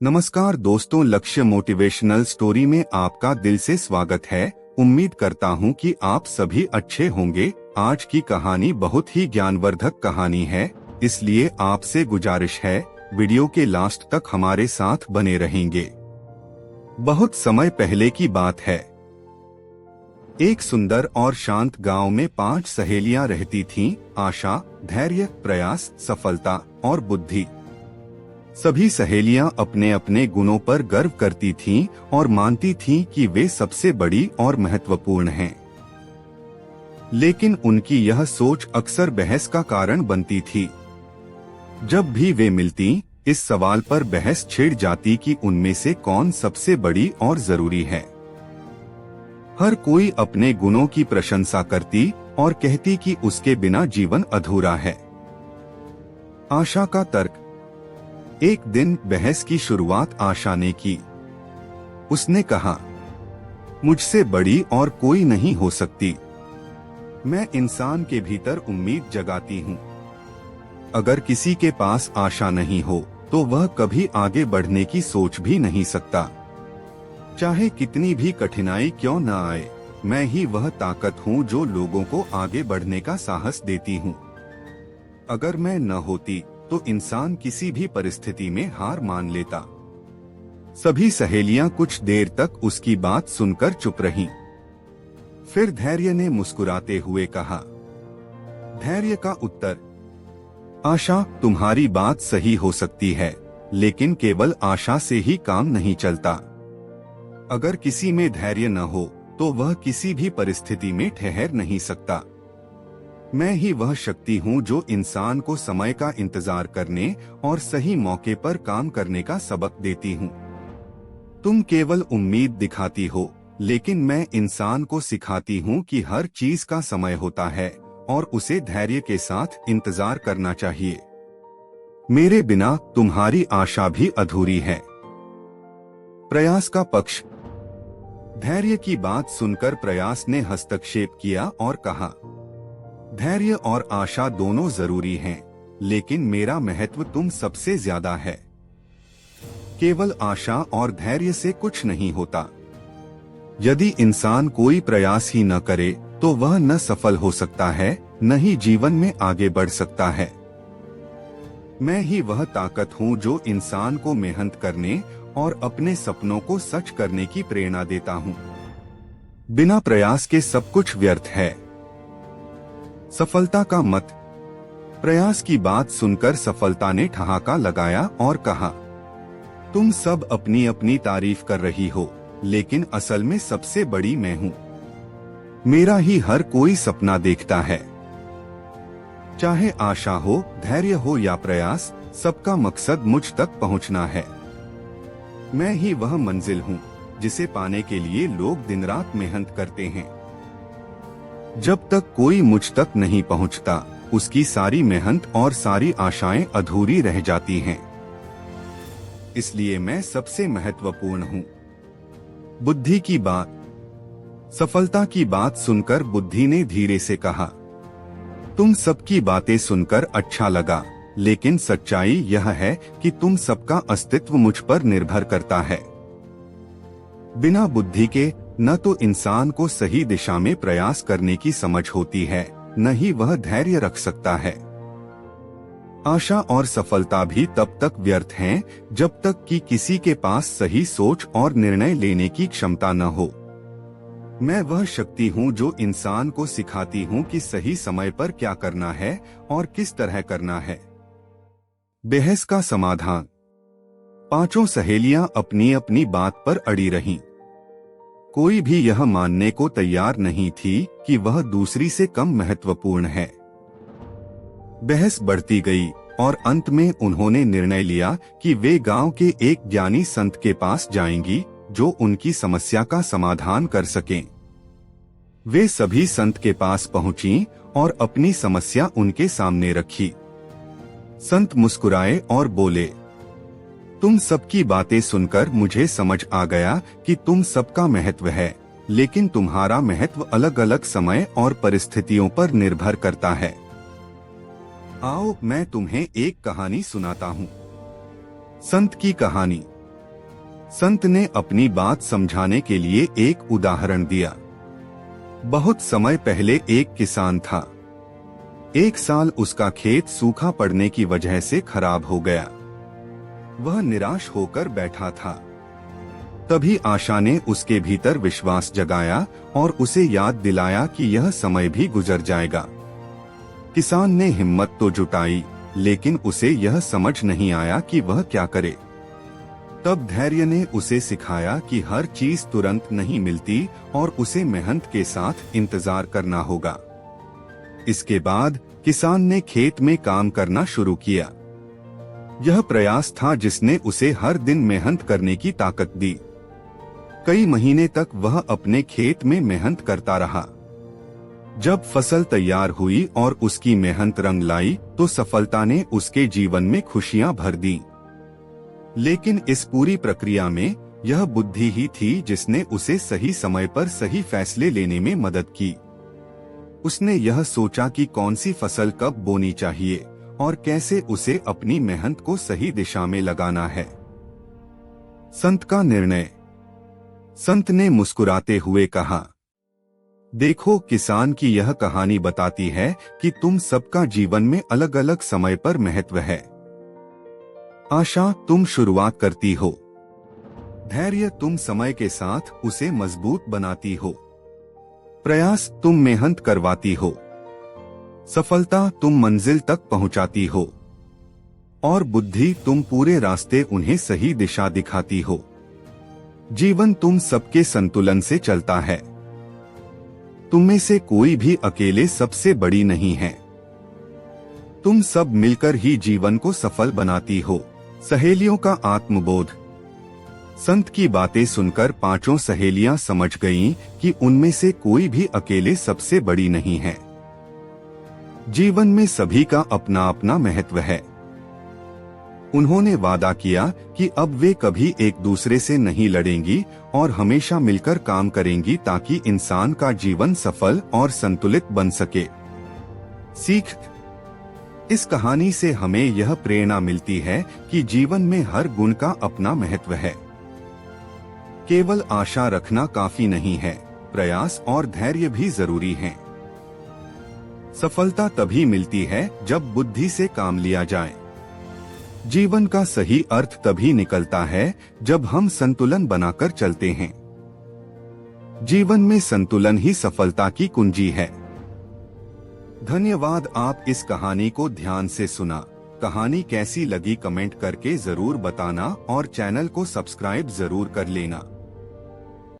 नमस्कार दोस्तों, लक्ष्य मोटिवेशनल स्टोरी में आपका दिल से स्वागत है। उम्मीद करता हूं कि आप सभी अच्छे होंगे। आज की कहानी बहुत ही ज्ञानवर्धक कहानी है, इसलिए आपसे गुजारिश है वीडियो के लास्ट तक हमारे साथ बने रहेंगे। बहुत समय पहले की बात है। एक सुंदर और शांत गांव में 5 सहेलियां रहती थीं, आशा, धैर्य, प्रयास, सफलता और बुद्धि। सभी सहेलियां अपने अपने गुणों पर गर्व करती थीं और मानती थीं कि वे सबसे बड़ी और महत्वपूर्ण हैं। लेकिन उनकी यह सोच अक्सर बहस का कारण बनती थी। जब भी वे मिलती, इस सवाल पर बहस छिड़ जाती कि उनमें से कौन सबसे बड़ी और जरूरी है। हर कोई अपने गुणों की प्रशंसा करती और कहती कि उसके बिना जीवन अधूरा है। आशा का तर्क। एक दिन बहस की शुरुआत आशा ने की। उसने कहा, मुझसे बड़ी और कोई नहीं हो सकती। मैं इंसान के भीतर उम्मीद जगाती हूँ। अगर किसी के पास आशा नहीं हो तो वह कभी आगे बढ़ने की सोच भी नहीं सकता। चाहे कितनी भी कठिनाई क्यों न आए, मैं ही वह ताकत हूँ जो लोगों को आगे बढ़ने का साहस देती हूँ। अगर मैं न होती तो इंसान किसी भी परिस्थिति में हार मान लेता। सभी सहेलियां कुछ देर तक उसकी बात सुनकर चुप रहीं। फिर धैर्य ने मुस्कुराते हुए कहा। धैर्य का उत्तर। आशा, तुम्हारी बात सही हो सकती है, लेकिन केवल आशा से ही काम नहीं चलता। अगर किसी में धैर्य न हो तो वह किसी भी परिस्थिति में ठहर नहीं सकता। मैं ही वह शक्ति हूँ जो इंसान को समय का इंतजार करने और सही मौके पर काम करने का सबक देती हूँ। तुम केवल उम्मीद दिखाती हो, लेकिन मैं इंसान को सिखाती हूँ कि हर चीज का समय होता है और उसे धैर्य के साथ इंतजार करना चाहिए। मेरे बिना तुम्हारी आशा भी अधूरी है। प्रयास का पक्ष। धैर्य की बात सुनकर प्रयास ने हस्तक्षेप किया और कहा, धैर्य और आशा दोनों जरूरी हैं, लेकिन मेरा महत्व तुम सबसे ज्यादा है। केवल आशा और धैर्य से कुछ नहीं होता। यदि इंसान कोई प्रयास ही न करे तो वह न सफल हो सकता है, न ही जीवन में आगे बढ़ सकता है। मैं ही वह ताकत हूँ जो इंसान को मेहनत करने और अपने सपनों को सच करने की प्रेरणा देता हूँ। बिना प्रयास के सब कुछ व्यर्थ है। सफलता का मत। प्रयास की बात सुनकर सफलता ने ठहाका लगाया और कहा, तुम सब अपनी अपनी तारीफ कर रही हो, लेकिन असल में सबसे बड़ी मैं हूँ। मेरा ही हर कोई सपना देखता है। चाहे आशा हो, धैर्य हो या प्रयास, सबका मकसद मुझ तक पहुँचना है। मैं ही वह मंजिल हूँ जिसे पाने के लिए लोग दिन रात मेहनत करते हैं। जब तक कोई मुझ तक नहीं पहुंचता, उसकी सारी मेहनत और सारी आशाएं अधूरी रह जाती हैं। इसलिए मैं सबसे महत्वपूर्ण हूं। बुद्धि की बात। सफलता की बात सुनकर बुद्धि ने धीरे से कहा, तुम सबकी बातें सुनकर अच्छा लगा, लेकिन सच्चाई यह है कि तुम सबका अस्तित्व मुझ पर निर्भर करता है। बिना बुद्धि के न तो इंसान को सही दिशा में प्रयास करने की समझ होती है, न ही वह धैर्य रख सकता है। आशा और सफलता भी तब तक व्यर्थ हैं जब तक कि किसी के पास सही सोच और निर्णय लेने की क्षमता न हो। मैं वह शक्ति हूँ जो इंसान को सिखाती हूँ कि सही समय पर क्या करना है और किस तरह करना है। बहस का समाधान। 5 सहेलियां अपनी अपनी बात पर अड़ी रहीं। कोई भी यह मानने को तैयार नहीं थी कि वह दूसरी से कम महत्वपूर्ण है। बहस बढ़ती गई और अंत में उन्होंने निर्णय लिया कि वे गांव के एक ज्ञानी संत के पास जाएंगी जो उनकी समस्या का समाधान कर सकें। वे सभी संत के पास पहुंची और अपनी समस्या उनके सामने रखी। संत मुस्कुराए और बोले, तुम सबकी बातें सुनकर मुझे समझ आ गया कि तुम सबका महत्व है, लेकिन तुम्हारा महत्व अलग अलग समय और परिस्थितियों पर निर्भर करता है। आओ मैं तुम्हें एक कहानी सुनाता हूँ। संत की कहानी। संत ने अपनी बात समझाने के लिए एक उदाहरण दिया। बहुत समय पहले एक किसान था। एक साल उसका खेत सूखा पड़ने की वजह से खराब हो गया। वह निराश होकर बैठा था। तभी आशा ने उसके भीतर विश्वास जगाया और उसे याद दिलाया कि यह समय भी गुजर जाएगा। किसान ने हिम्मत तो जुटाई, लेकिन उसे यह समझ नहीं आया कि वह क्या करे। तब धैर्य ने उसे सिखाया कि हर चीज तुरंत नहीं मिलती और उसे मेहनत के साथ इंतजार करना होगा। इसके बाद किसान ने खेत में काम करना शुरू किया। यह प्रयास था जिसने उसे हर दिन मेहनत करने की ताकत दी। कई महीने तक वह अपने खेत में मेहनत करता रहा। जब फसल तैयार हुई और उसकी मेहनत रंग लाई तो सफलता ने उसके जीवन में खुशियां भर दी। लेकिन इस पूरी प्रक्रिया में यह बुद्धि ही थी जिसने उसे सही समय पर सही फैसले लेने में मदद की। उसने यह सोचा कि कौन सी फसल कब बोनी चाहिए और कैसे उसे अपनी मेहनत को सही दिशा में लगाना है। संत का निर्णय। संत ने मुस्कुराते हुए कहा, देखो, किसान की यह कहानी बताती है कि तुम सबका जीवन में अलग अलग समय पर महत्व है। आशा, तुम शुरुआत करती हो। धैर्य, तुम समय के साथ उसे मजबूत बनाती हो। प्रयास, तुम मेहनत करवाती हो। सफलता, तुम मंजिल तक पहुंचाती हो। और बुद्धि, तुम पूरे रास्ते उन्हें सही दिशा दिखाती हो। जीवन तुम सबके संतुलन से चलता है। तुम में से कोई भी अकेले सबसे बड़ी नहीं है। तुम सब मिलकर ही जीवन को सफल बनाती हो। सहेलियों का आत्मबोध। संत की बातें सुनकर पांचों सहेलियां समझ गईं कि उनमें से कोई भी अकेले सबसे बड़ी नहीं है। जीवन में सभी का अपना अपना महत्व है। उन्होंने वादा किया कि अब वे कभी एक दूसरे से नहीं लड़ेंगी और हमेशा मिलकर काम करेंगी ताकि इंसान का जीवन सफल और संतुलित बन सके। सीख। इस कहानी से हमें यह प्रेरणा मिलती है कि जीवन में हर गुण का अपना महत्व है। केवल आशा रखना काफी नहीं है, प्रयास और धैर्य भी जरूरी हैं। सफलता तभी मिलती है जब बुद्धि से काम लिया जाए। जीवन का सही अर्थ तभी निकलता है जब हम संतुलन बनाकर चलते हैं। जीवन में संतुलन ही सफलता की कुंजी है। धन्यवाद, आप इस कहानी को ध्यान से सुना। कहानी कैसी लगी कमेंट करके जरूर बताना और चैनल को सब्सक्राइब जरूर कर लेना।